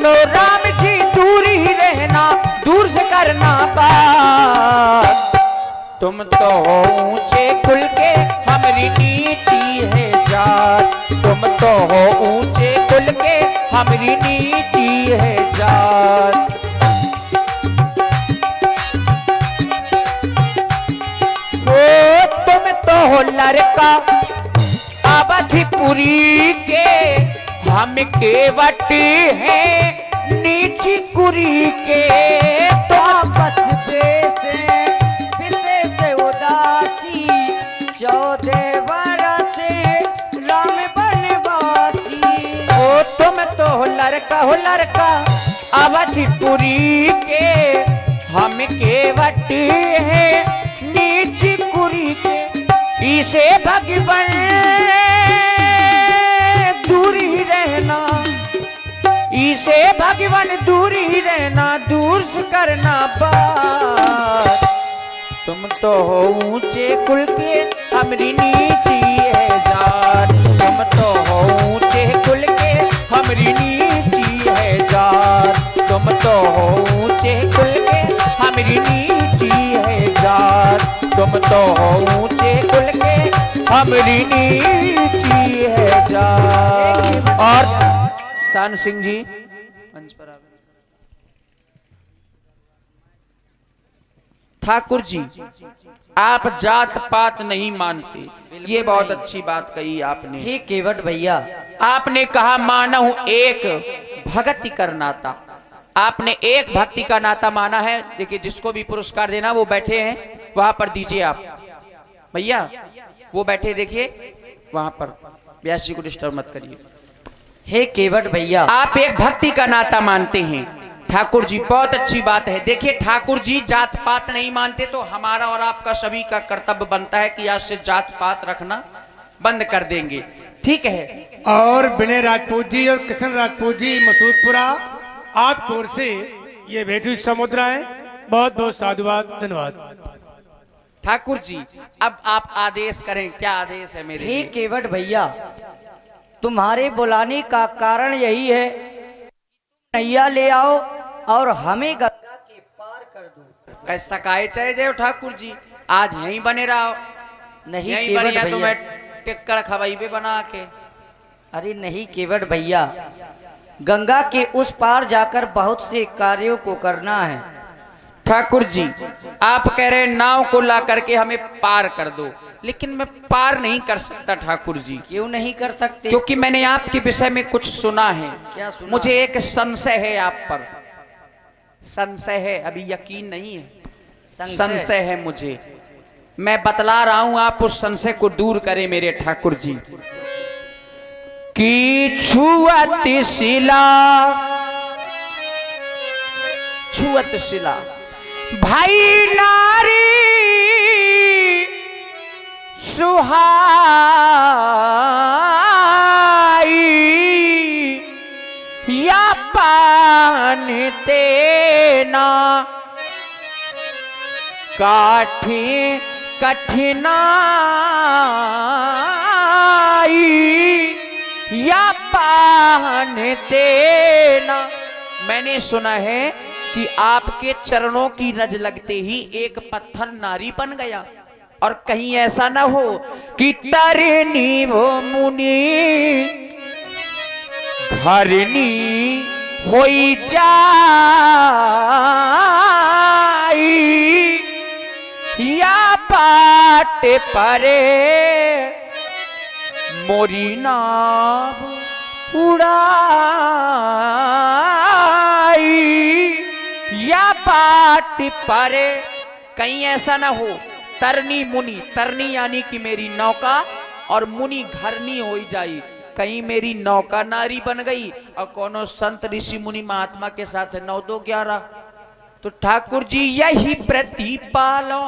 बोलो राम जी दूर ही रहना, दूर से करना बात। तुम तो हो ऊंचे कुल के हमारी नीची है जात, तुम तो हो ऊंचे कुल के हमारी नीची है जात। ओ तुम तो हो लड़का अवधपुरी के, हम केवट हैं नीची कुरी के। तो आपस से उदासी 14 बरस राम बनवासी। ओ तुम तो हो लड़का अवधपुरी के, हम केवट हैं नीची कुरी के। इसे भगवान दूरी रहना, इसे भगवान दूरी रहना, दूर से करना बात। तुम तो हो ऊंचे कुल के हमारी नीची है जात, तुम तो हो ऊंचे कुल के हमारी नीची है जात, तुम तो हो ऊंचे कुल के हमारी नीची है जात, तुम तो हो ऊंचे कुल के हमारी नीची है जात। और सान सिंह जी मंच पर आ। ठाकुर जी आप जात पात नहीं मानते, ये बहुत अच्छी बात कही आपने। हे केवट भैया, आपने कहा मानहु एक भक्ति कर नाता, आपने एक भक्ति का नाता माना है। देखिए जिसको भी पुरस्कार देना वो बैठे हैं वहां पर दीजिए आप भैया, वो बैठे देखिए वहां पर, व्यास जी को डिस्टर्ब मत करिए। हे केवट भैया, आप एक भक्ति का नाता मानते हैं ठाकुर जी, बहुत अच्छी बात है। देखिए ठाकुर जी जात पात नहीं मानते तो हमारा और आपका सभी का कर्तव्य बनता है कि आज से जात पात रखना बंद कर देंगे, ठीक है। और विनय राजपूत जी और किशन राजपूत जी मसूदपुरा, आपकी ओर से ये भेंट समुद्रा है, बहुत बहुत साधुवाद, धन्यवाद। ठाकुर जी अब आप आदेश करें, क्या आदेश है मेरे हे लिए? केवट भैया, तुम्हारे बुलाने का कारण यही है, नैया ले आओ और हमें गंगा के पार कर दो। कैसा काहे चाहे जाओ ठाकुर जी, आज यहीं बने रहो। नहीं यहीं केवट बढ़िया भैया, तुम्हें टिक्कड़ खवाई पे बना के। अरे नहीं केवट भैया, गंगा के उस पार जाकर बहुत से कार्यों को करना है। ठाकुर जी आप कह रहे नाव को ला करके हमें पार कर दो, लेकिन मैं पार नहीं कर सकता ठाकुर जी। क्यों नहीं कर सकते? क्योंकि मैंने आपके विषय में कुछ सुना है। क्या सुना? मुझे एक संशय है आप पर, संशय है, अभी यकीन नहीं है, संशय है मुझे। मैं बतला रहा हूं, आप उस संशय को दूर करें मेरे ठाकुर जी। कि छुअत शिला, छुअत शिला भाई नारी सुहाई, या पान तेना काठी कठिनाई, या पान तेना। मैंने सुना है कि आपके चरणों की रज लगते ही एक पत्थर नारी बन गया, और कहीं ऐसा ना हो कि तरनी वो मुनि धरनी होई जाई, या पाट परे मोरी नाव उड़ाई, या पाट परे। कहीं ऐसा ना हो तरनी मुनि, तरनी यानी कि मेरी नौका, और मुनि घरनी हो जाई, कहीं मेरी नौका नारी बन गई और कोनो संत ऋषि मुनि महात्मा के साथ 9 2 11। तो ठाकुर जी यही प्रतिपालो,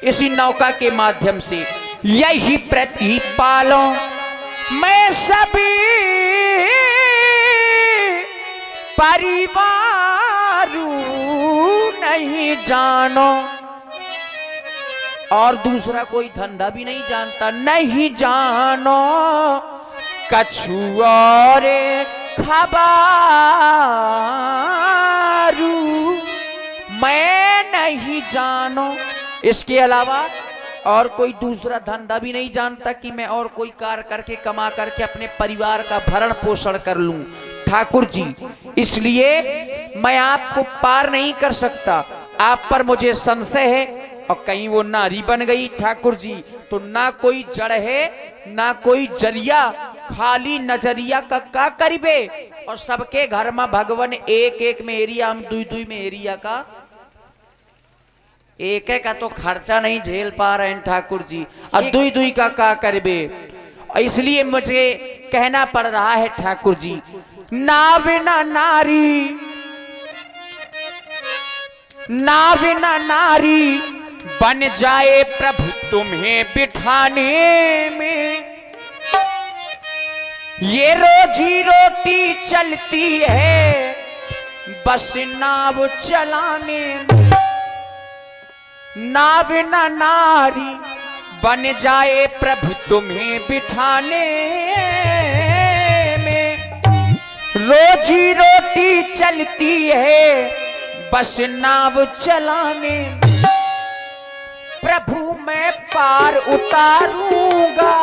इसी नौका के माध्यम से यही प्रतिपालो मैं सभी परिवार नहीं जानो, और दूसरा कोई धंधा भी नहीं जानता, नहीं जानो कछुआ रे खबारू मैं नहीं जानो। इसके अलावा और कोई दूसरा धंधा भी नहीं जानता कि मैं और कोई कार्य करके कमा करके अपने परिवार का भरण पोषण कर लूं ठाकुर जी। इसलिए मैं आपको पार नहीं कर सकता। आप पर मुझे संशय है। और कहीं वो नारी बन गई ठाकुर जी तो ना कोई जड़ है ना कोई जरिया, खाली नजरिया का करीबे। और सबके घर में भगवान एक एक में एरिया, हम दुई दुई में एरिया का एक का तो खर्चा नहीं झेल पा रहे हैं ठाकुर जी, और दुई दुई का करीबे। इसलिए मुझे कहना पड़ रहा है ठाकुर जी, ना बिना नारी, ना बिना नारी बन जाए प्रभु तुम्हें बिठाने में। ये रोजी रोटी चलती है बस नाव चलाने में। ना बिना नारी बन जाए प्रभु तुम्हें बिठाने में। रोजी रोटी चलती है बस नाव चलाने में। प्रभु मैं पार उतारूंगा,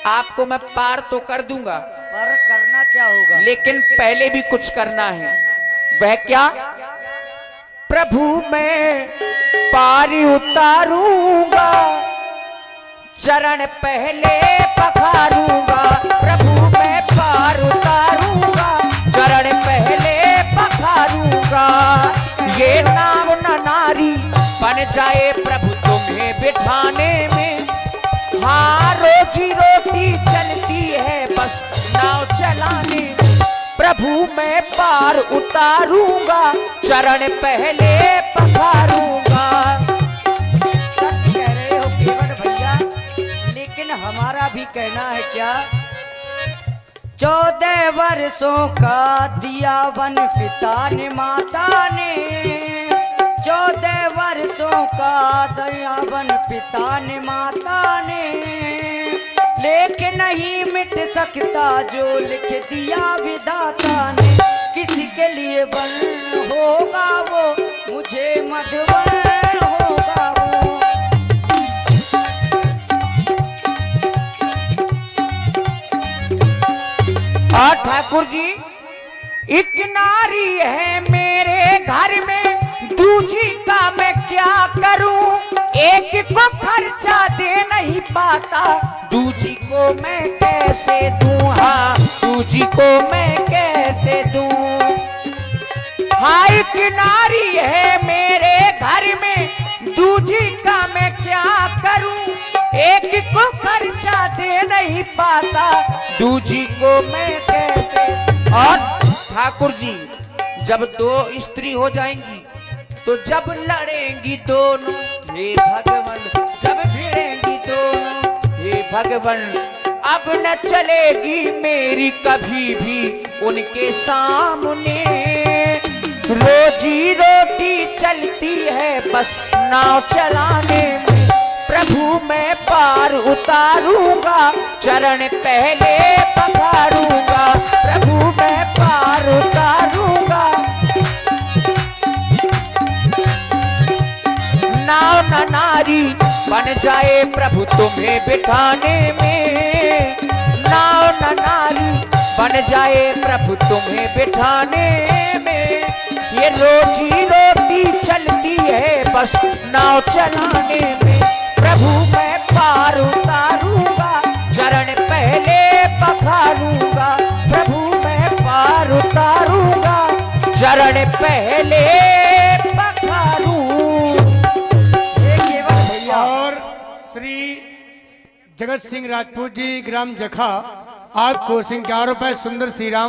आपको मैं पार तो कर दूंगा, पर करना क्या होगा? लेकिन पहले भी कुछ करना है। वह क्या? प्रभु मैं पार उतारूंगा, चरण पहले पखारूंगा। प्रभु मैं पार उतारूंगा, चरण पहले पखारूंगा। ये नाम न नारी बन जाए प्रभु तुम्हें बिठाने में। हाँ रोजी रोटी चलती है बस नाव चलाने। प्रभु मैं पार उतारूंगा, चरण पहले पखारूंगा। सत्य कह रहे हो केवट भैया, लेकिन हमारा भी कहना है क्या? 14 वर्षों का दिया वन पिता ने माता ने। 14 वर्षों का दिया वन पिता ने माता ने। लेकिन नहीं मिट सकता जो लिख दिया विधाता ने। किसी के लिए वन होगा वो, मुझे मधुवन होगा वो। और ठाकुर जी, एक नारी है मेरे घर में, दूजी का मैं क्या करूं? एक को खर्चा दे नहीं पाता, दूजी को मैं कैसे दूं? हाँ दूजी को मैं कैसे दूं? हाँ एक नारी है मेरे घर में, दूजी का मैं क्या करूं? एक को खर्चा दे नहीं पाता, दूजी को मैं कैसे? और ठाकुर जी, जब दो स्त्री हो जाएंगी तो जब लड़ेंगी दोनों हे भगवान, जब भिड़ेंगी दोनों हे भगवान, अब न चलेगी मेरी कभी भी उनके सामने। रोजी रोटी चलती है बस नाव चलाने में। प्रभु मैं पार उतारूंगा, चरण पहले पखारूंगा। प्रभु मैं पार उतारूंगा, नाव न नारी बन जाए प्रभु तुम्हें बिठाने में। नाव न नारी बन जाए प्रभु तुम्हें बिठाने में। ये रोजी रोटी चलती है बस नाव चलाने में। प्रभु मैं पार उतारूंगा, चरण पहले पखारूंगा। प्रभु मैं पार उतारूंगा, चरण पहले और श्री जगत सिंह राजपूत जी ग्राम जखा आपको 51 रुपए सुंदर श्री राम